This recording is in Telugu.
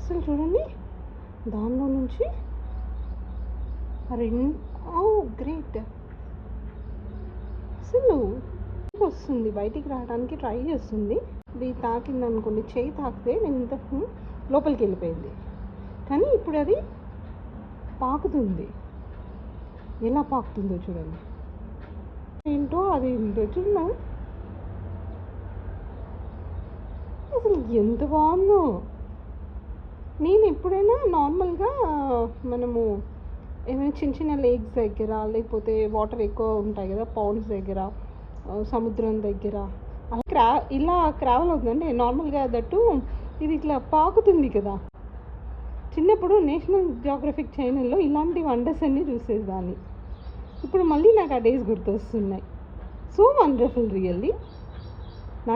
అసలు చూడండి, దానిలో నుంచి గ్రేట్, అసలు వస్తుంది, బయటికి రావడానికి ట్రై చేస్తుంది. ఇది తాకింది అనుకోండి, చేయి తాకితే నేను ఇంత లోపలికి వెళ్ళిపోయింది, కానీ ఇప్పుడు అది పాకుతుంది. ఎలా పాకుతుందో చూడండి, ఏంటో అది ఏంటో చూడండి, అసలు ఎంత బాగుందో. నేను ఎప్పుడైనా నార్మల్గా మనము ఏమైనా చిన్న చిన్న లేక్స్ దగ్గర, లేకపోతే వాటర్ ఎక్కువ ఉంటాయి కదా పౌండ్స్ దగ్గర, సముద్రం దగ్గర, అలా ఇలా ట్రావెల్ అవుతుందండి నార్మల్గా. దట్టు ఇది ఇట్లా పాకుతుంది కదా. చిన్నప్పుడు నేషనల్ జియోగ్రఫిక్ ఛానల్లో ఇలాంటి వండర్స్ అన్నీ చూసేదాన్ని. ఇప్పుడు మళ్ళీ నాకు ఆ డేస్ గుర్తొస్తున్నాయి. So wonderful really.